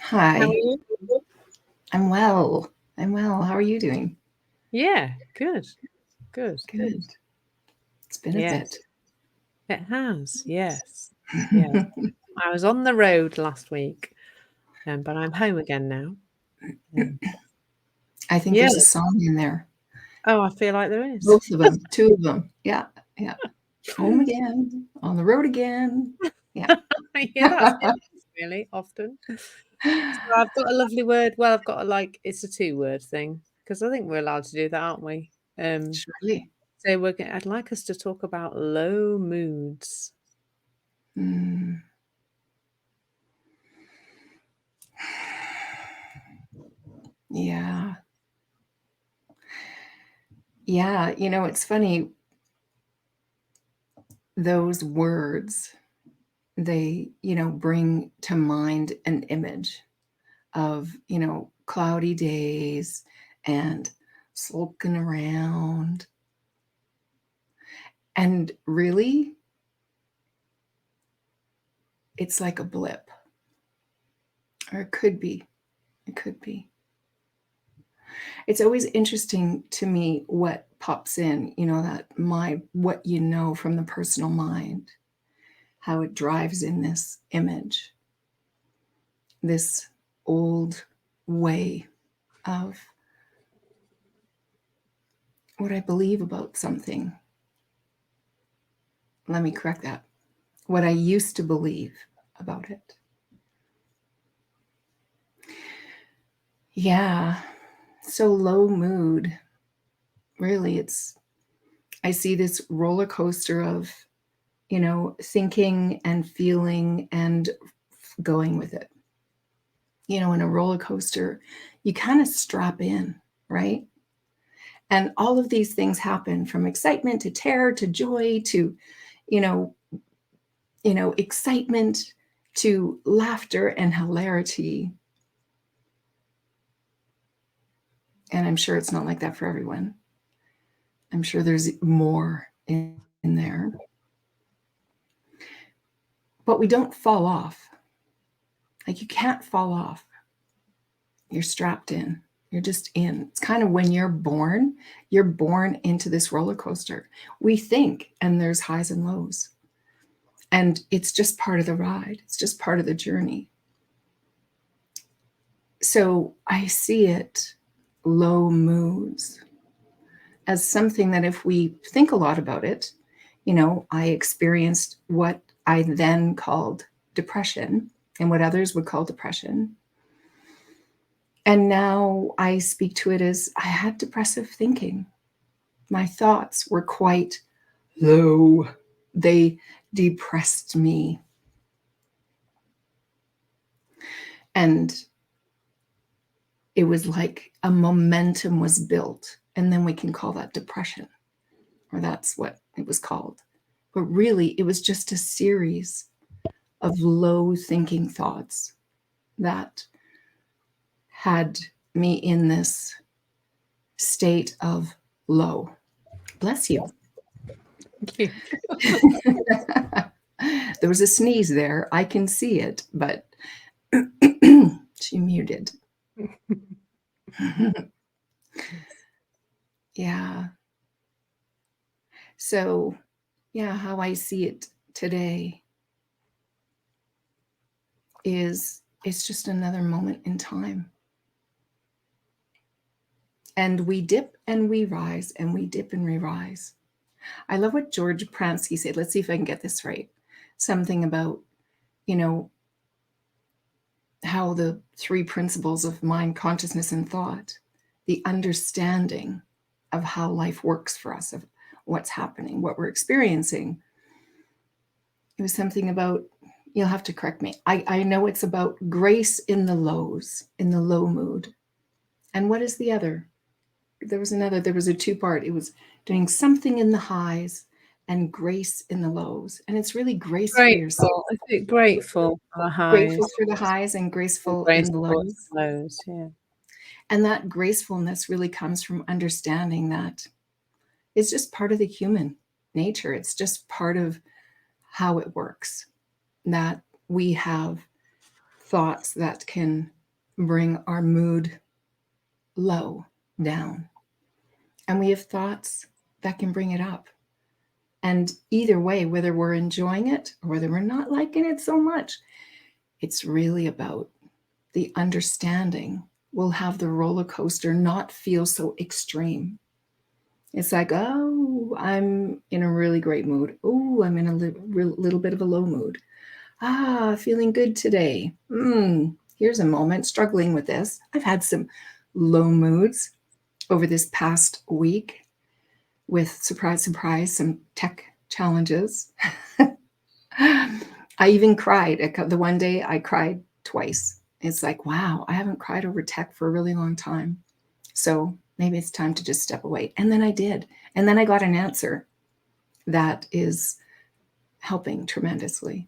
How are Hi, you? I'm well. I'm well. How are you doing? Yeah, good, good. Good. It's been a bit. Yes, it has. Yes, yes. I was on the road last week, but I'm home again now. Um, I think yeah. there's a song in there. Oh, I feel like there is. Both of them, two of them. Yeah, yeah. Home again, on the road again. Yeah. Yeah, that's it. Really often. So I've got a lovely word. Well, I've got a it's a two-word thing because I think we're allowed to do that, aren't we? Surely. So I'd like us to talk about low moods. Mm, yeah. Yeah. It's funny. Those words, they, bring to mind an image of, cloudy days and sulking around. And really, it's like a blip, or it could be. It could be. It's always interesting to me what pops in, what you know from the personal mind, how it drives in this image, this old way of what I believe about something. Let me correct that. What I used to believe about it. Yeah. So low mood. Really, I see this roller coaster of, thinking and feeling and going with it. In a roller coaster, you kind of strap in, right? And all of these things happen from excitement to terror to joy to, you know, excitement to laughter and hilarity. And I'm sure it's not like that for everyone. I'm sure there's more in there. But we don't fall off. Like, you can't fall off. You're strapped in. You're just in. It's kind of when you're born into this roller coaster. We think, and there's highs and lows. And it's just part of the ride, it's just part of the journey. So I see it, low moods, as something that if we think a lot about it, I experienced what I then called depression and what others would call depression. And now I speak to it as I had depressive thinking. My thoughts were quite low. They depressed me. And it was like a momentum was built. And then we can call that depression, or that's what it was called. But really, it was just a series of low thinking thoughts that had me in this state of low. Bless you. Thank you. There was a sneeze there. I can see it, but she muted. Yeah. So, yeah, how I see it today is it's just another moment in time. And we dip and we rise and we dip and we rise. I love what George Pransky said. Let's see if I can get this right. Something about, you know, how the three principles of mind, consciousness, and thought, the understanding of how life works for us, of what's happening, what we're experiencing. It was something about, you'll have to correct me. I know it's about grace in the lows, in the low mood. And what is the other? There was a two-part. It was doing something in the highs and grace in the lows. And it's really grace for yourself. Grateful. I think grateful for the highs Grateful for the highs and and graceful in the graceful lows. for lows. Yeah. And that gracefulness really comes from understanding that it's just part of the human nature. It's just part of how it works, that we have thoughts that can bring our mood low down. And we have thoughts that can bring it up. And either way, whether we're enjoying it or whether we're not liking it so much, it's really about the understanding. We'll have the roller coaster not feel so extreme. It's like, oh, I'm in a really great mood. Oh, I'm in a little bit of a low mood. Ah, feeling good today. Here's a moment struggling with this. I've had some low moods over this past week with, surprise, surprise, some tech challenges. I even cried. The one day I cried twice. It's like, wow, I haven't cried over tech for a really long time. So maybe it's time to just step away. And then I did. And then I got an answer that is helping tremendously.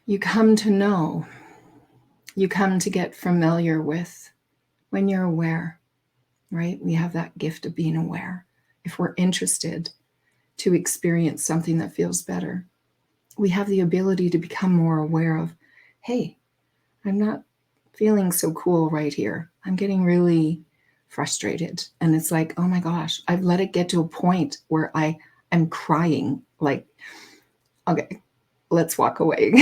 You come to know, you come to get familiar with when you're aware, right? We have that gift of being aware. If we're interested to experience something that feels better, we have the ability to become more aware of, hey, I'm not feeling so cool right here. I'm getting really frustrated. And it's like, oh my gosh, I've let it get to a point where I am crying. Like, okay, let's walk away.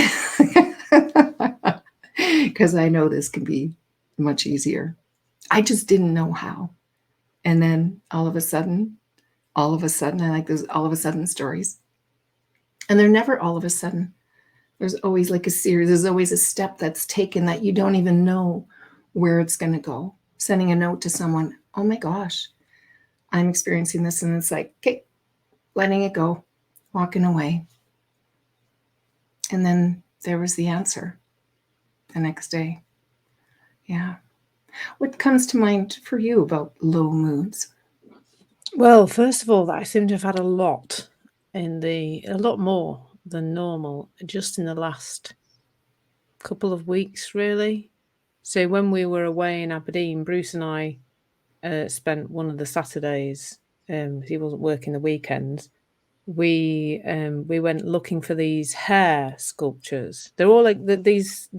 Because I know this can be much easier. I just didn't know how. And then all of a sudden, I like those all of a sudden stories. And they're never all of a sudden. There's always like a series. There's always a step that's taken that you don't even know where it's going to go. Sending a note to someone, oh my gosh, I'm experiencing this. And it's like, okay, letting it go, walking away. And then there was the answer the next day. Yeah. What comes to mind for you about low moods? Well, first of all, I seem to have had a lot more than normal just in the last couple of weeks, really. So when we were away in Aberdeen, Bruce and I spent one of the Saturdays. He wasn't working the weekends. We went looking for these hair sculptures. They're all like these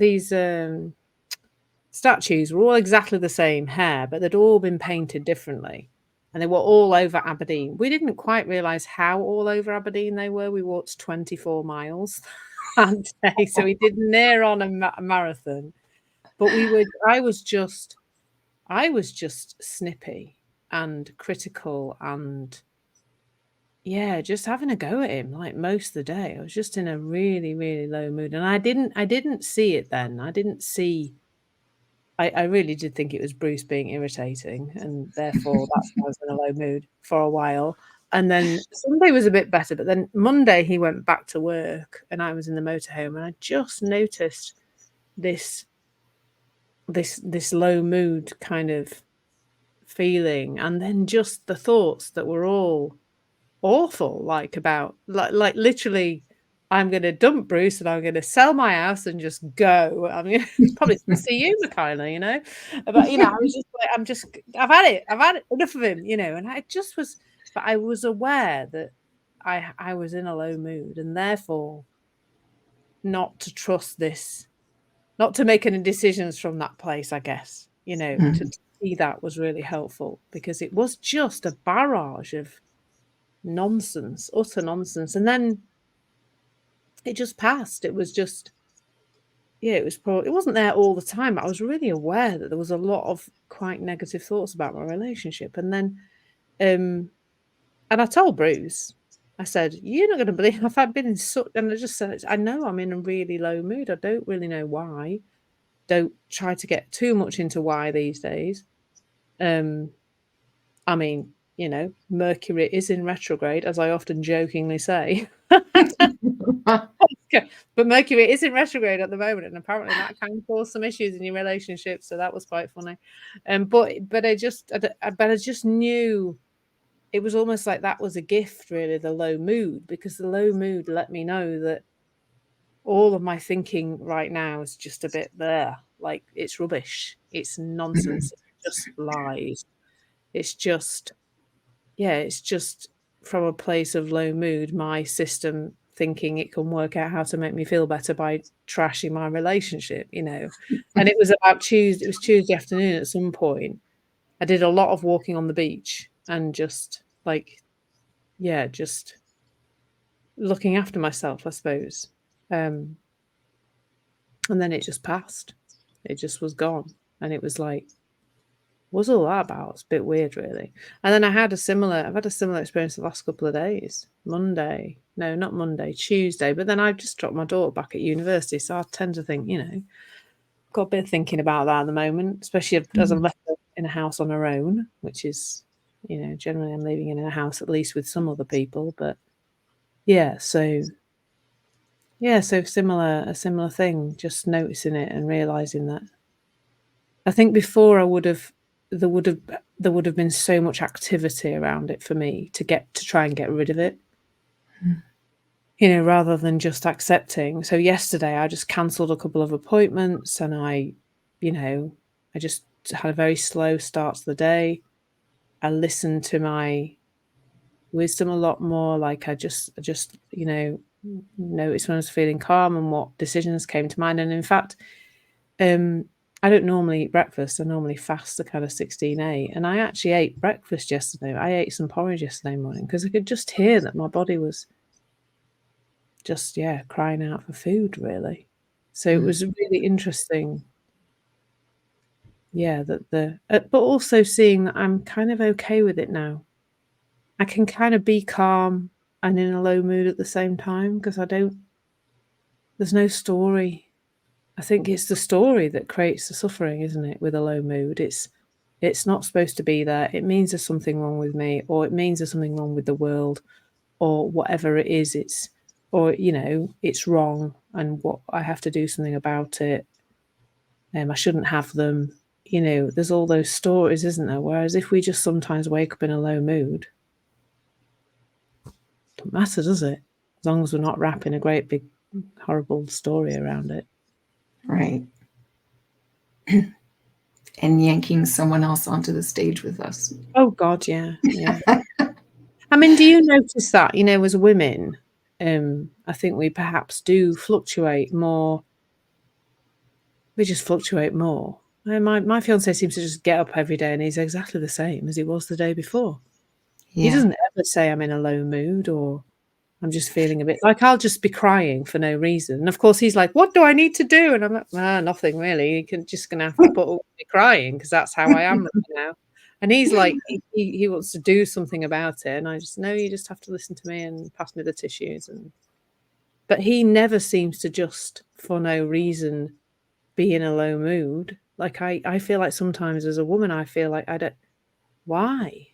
statues were all exactly the same hair, but they'd all been painted differently. And they were all over Aberdeen. We didn't quite realise how all over Aberdeen they were. We walked 24 miles that day, so we did near on a marathon. But I was just snippy and critical and yeah, just having a go at him like most of the day. I was just in a really, really low mood. And I didn't see it then. I really did think it was Bruce being irritating, and therefore that's why I was in a low mood for a while. And then Sunday was a bit better, but then Monday he went back to work and I was in the motorhome and I just noticed this low mood kind of feeling, and then just the thoughts that were all awful, like about like literally I'm going to dump Bruce and I'm going to sell my house and just go. I'm going to probably see you, Michaela, you know. But I was just like, I've had it enough of him, you know. And I just was, but I was aware that I was in a low mood, and therefore not to trust this, not to make any decisions from that place, I guess, you know. To see that was really helpful because it was just a barrage of nonsense, utter nonsense. And then it just passed. It was just, yeah, it wasn't there all the time, but I was really aware that there was a lot of quite negative thoughts about my relationship. And then, and I told Bruce, I said, you're not going to believe if I've been in such, and I just said, I know I'm in a really low mood. I don't really know why. Don't try to get too much into why these days. I mean, you know, Mercury is in retrograde, as I often jokingly say. But Mercury is in retrograde at the moment, and apparently that can cause some issues in your relationship. So that was quite funny. But I just knew it was almost like that was a gift, really, the low mood, because the low mood let me know that all of my thinking right now is just a bit there, like it's rubbish, it's nonsense, it's just lies. It's just, yeah, it's just from a place of low mood, my system thinking it can work out how to make me feel better by trashing my relationship, you know. And it was about Tuesday. It was Tuesday afternoon at some point. I did a lot of walking on the beach and just like, yeah, just looking after myself, I suppose. And then it just passed. It just was gone. And it was like, what's all that about? It's a bit weird, really. And then I've had a similar experience the last couple of days. Not Monday, Tuesday. But then I just dropped my daughter back at university. So I tend to think, you know, got a bit of thinking about that at the moment, especially as I'm left in a house on her own, which is, you know, generally I'm living in a house at least with some other people. But yeah, so a similar thing, just noticing it and realizing that. I think before there would have been so much activity around it for me to try and get rid of it. You know, rather than just accepting. So yesterday I just cancelled a couple of appointments and I just had a very slow start to the day. I listened to my wisdom a lot more. Like I just, you know, noticed when I was feeling calm and what decisions came to mind. And in fact, I don't normally eat breakfast. I normally fast the kind of 16:8. And I actually ate breakfast yesterday. I ate some porridge yesterday morning because I could just hear that my body was just, crying out for food, really. So it was really interesting. Yeah, but also seeing that I'm kind of okay with it now. I can kind of be calm and in a low mood at the same time because there's no story. I think it's the story that creates the suffering, isn't it? With a low mood, it's not supposed to be there. It means there's something wrong with me, or it means there's something wrong with the world, or whatever it is. It's wrong, and what I have to do something about it. I shouldn't have them. You know, there's all those stories, isn't there? Whereas if we just sometimes wake up in a low mood, it doesn't matter, does it? As long as we're not wrapping a great big horrible story around it. Right. And yanking someone else onto the stage with us. Oh God, yeah. I mean, do you notice that, you know, as women, I think we perhaps do fluctuate more. We just fluctuate more. My fiance seems to just get up every day and he's exactly the same as he was the day before. Yeah. He doesn't ever say I'm in a low mood or I'm just feeling a bit like I'll just be crying for no reason. And of course he's like, what do I need to do? And I'm like, nothing really. You're just going to have to put up with me crying because that's how I am right now. And he's like, he wants to do something about it. And I just know you just have to listen to me and pass me the tissues. But he never seems to just for no reason be in a low mood. Like I feel like sometimes as a woman, I feel like I don't, why?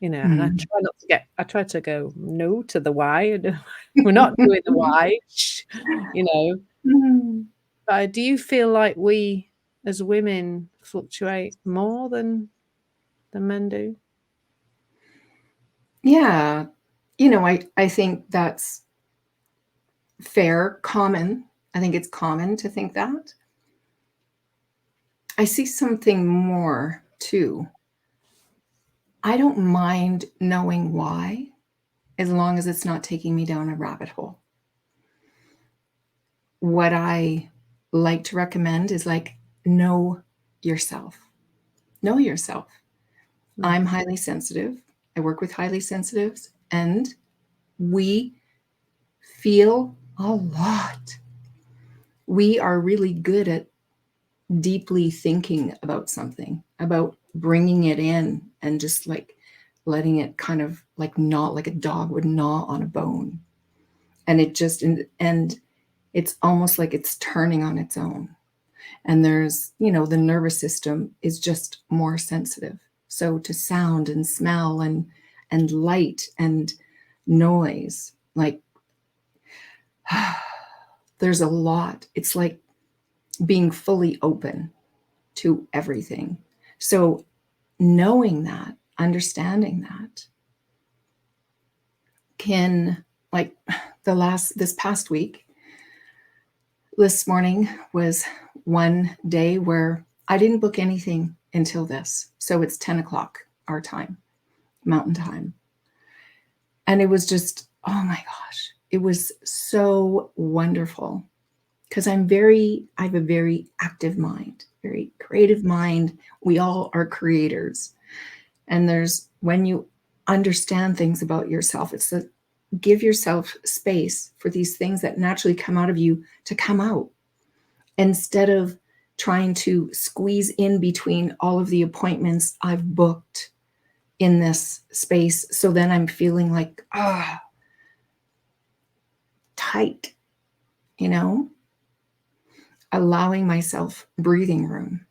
You know, and I try to go no to the why. We're not doing the why, you know. But do you feel like we as women fluctuate more than men do? Yeah. You know, I think that's fair, common. I think it's common to think that. I see something more too. I don't mind knowing why, as long as it's not taking me down a rabbit hole. What I like to recommend is like, know yourself. Know yourself. I'm highly sensitive. I work with highly sensitives, and we feel a lot. We are really good at deeply thinking about something, about bringing it in and just like letting it kind of like gnaw, like a dog would gnaw on a bone. And it just, and it's almost like it's turning on its own. And there's, you know, the nervous system is just more sensitive. So to sound and smell and light and noise, like there's a lot. It's like being fully open to everything. So knowing that, understanding that can, like this past week, this morning was one day where I didn't book anything until this. So it's 10 o'clock our time, mountain time. And it was just, oh my gosh, it was so wonderful because I have a very active mind, very creative mind. We all are creators. And when you understand things about yourself, it's that give yourself space for these things that naturally come out of you to come out instead of trying to squeeze in between all of the appointments I've booked in this space. So then I'm feeling like, tight, allowing myself breathing room,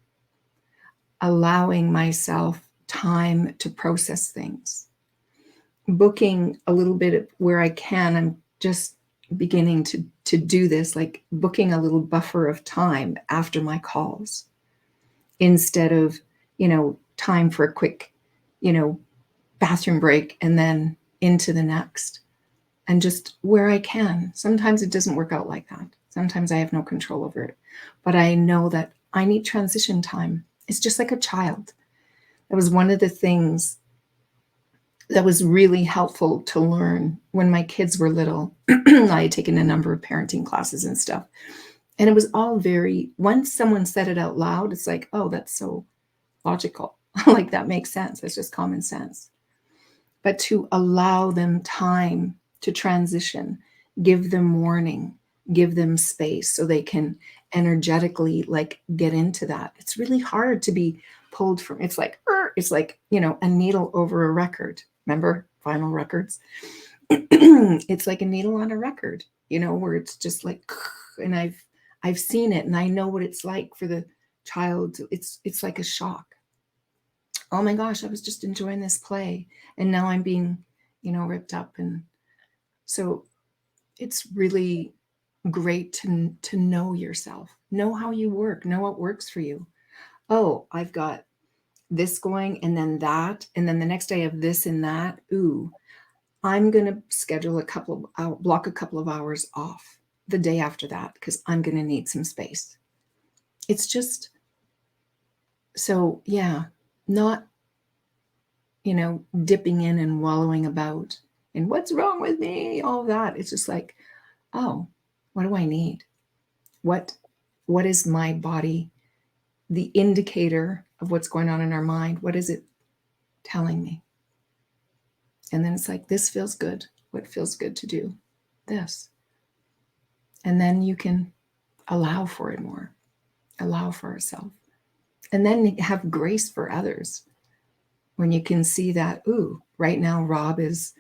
allowing myself time to process things, booking a little bit where I can. I'm just beginning to do this, like booking a little buffer of time after my calls instead of, time for a quick, bathroom break and then into the next. And just where I can. Sometimes it doesn't work out like that. Sometimes I have no control over it. But I know that I need transition time. It's just like a child. That was one of the things that was really helpful to learn when my kids were little. I had taken a number of parenting classes and stuff. And it was all once someone said it out loud, it's like, oh, that's so logical. Like that makes sense. It's just common sense. But to allow them time to transition, give them warning, give them space so they can energetically get into that. It's really hard to be pulled from. It's like a needle over a record. Remember vinyl records? It's like a needle on a record, where it's just like, and I've seen it and I know what it's like for the child. It's like a shock. Oh my gosh, I was just enjoying this play and now I'm being, ripped up. And so it's really great to know yourself, know how you work, know what works for you. Oh, I've got this going and then that, and then the next day I have this and that. Ooh, I'm going to schedule block a couple of hours off the day after that because I'm going to need some space. It's just, so yeah, not, dipping in and wallowing about and what's wrong with me, all that. It's just like, oh, what do I need? What is my body, the indicator of what's going on in our mind? What is it telling me? And then it's like, this feels good. What feels good to do? This. And then you can allow for it more, allow for yourself. And then have grace for others. When you can see that, ooh, right now Rob it's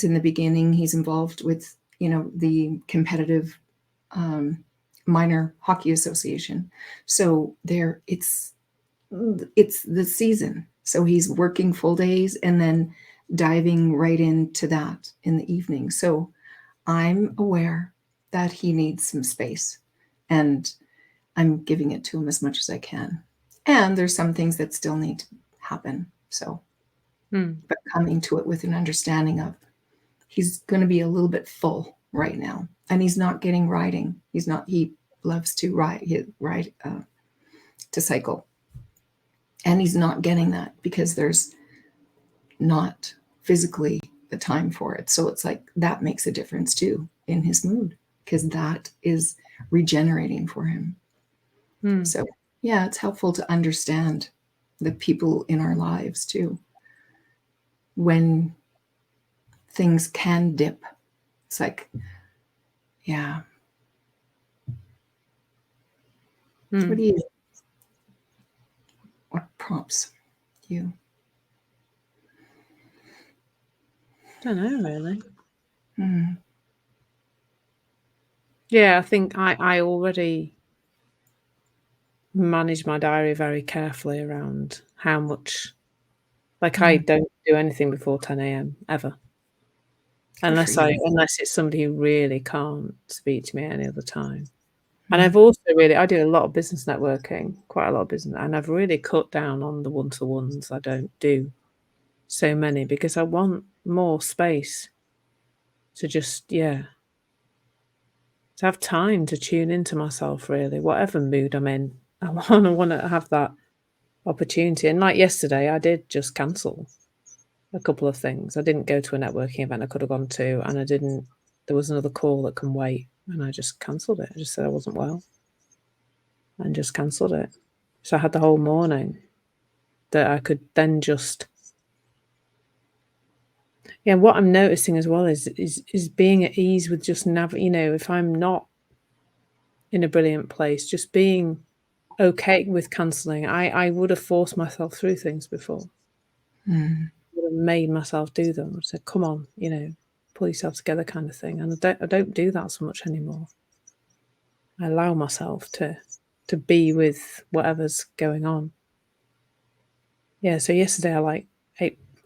in the beginning, he's involved with, the competitive minor hockey association. So it's the season. So he's working full days and then diving right into that in the evening. So I'm aware that he needs some space and I'm giving it to him as much as I can. And there's some things that still need to happen. So, but coming to it with an understanding of he's going to be a little bit full right now, and he's not getting riding. He loves to ride to cycle, and he's not getting that because there's not physically the time for it. So it's like that makes a difference too in his mood because that is regenerating for him. So yeah, it's helpful to understand the people in our lives too. When things can dip, it's like, yeah. What prompts you? Don't know really. Yeah, I think I already manage my diary very carefully around how much, I don't do anything before 10 a.m. ever. Unless it's somebody who really can't speak to me any other time. And I've also I do a lot of business networking, quite a lot of business, and I've really cut down on the one-to-ones. I don't do so many because I want more space to just, to have time to tune into myself really, whatever mood I'm in. I want to have that opportunity. And like yesterday, I did just cancel a couple of things. I didn't go to a networking event I could have gone to, and I didn't there was another call that can wait, and I just cancelled it. I just said I wasn't well and just cancelled it. So I had the whole morning that I could then just, yeah, what I'm noticing as well is being at ease with just if I'm not in a brilliant place, just being okay with cancelling. I would have forced myself through things before. Mm. Would have made myself do them. I said, come on, pull yourself together kind of thing. And I don't do that so much anymore. I allow myself to be with whatever's going on. Yeah, so yesterday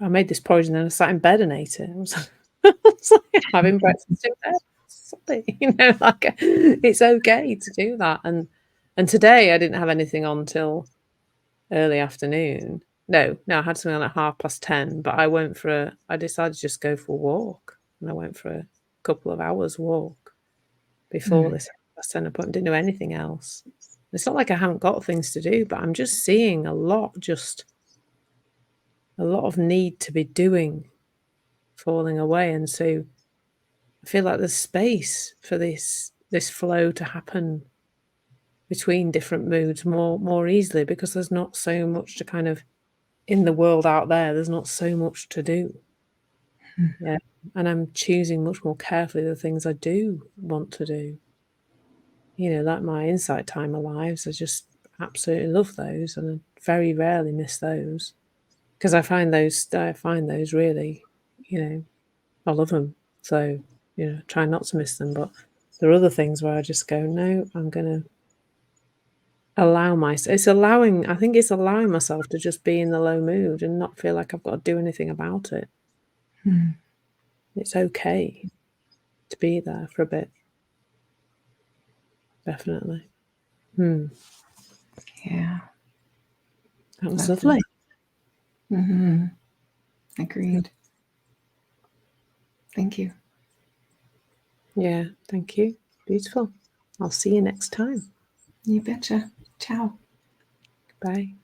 I made this porridge and then I sat in bed and ate it. I was like having breakfast in bed. Sorry, it's okay to do that. And today I didn't have anything on till early afternoon. No, I had something on at 10:30, but I decided to just go for a walk. And I went for a couple of hours walk before this 10 appointment. Didn't do anything else. It's not like I haven't got things to do, but I'm just seeing a lot of need to be doing falling away. And so I feel like there's space for this flow to happen between different moods more easily, because there's not so much to kind of, in the world out there's not so much to do. Yeah. And I'm choosing much more carefully the things I do want to do. Like my insight time lives, I just absolutely love those, and I very rarely miss those, because I find those really, I love them. So, try not to miss them. But there are other things where I just go, no, I'm going to allow myself. I think it's allowing myself to just be in the low mood and not feel like I've got to do anything about it. It's okay to be there for a bit. Definitely. Yeah. That was lovely. Agreed. Thank you. Yeah, thank you. Beautiful. I'll see you next time. You betcha. Ciao. Bye.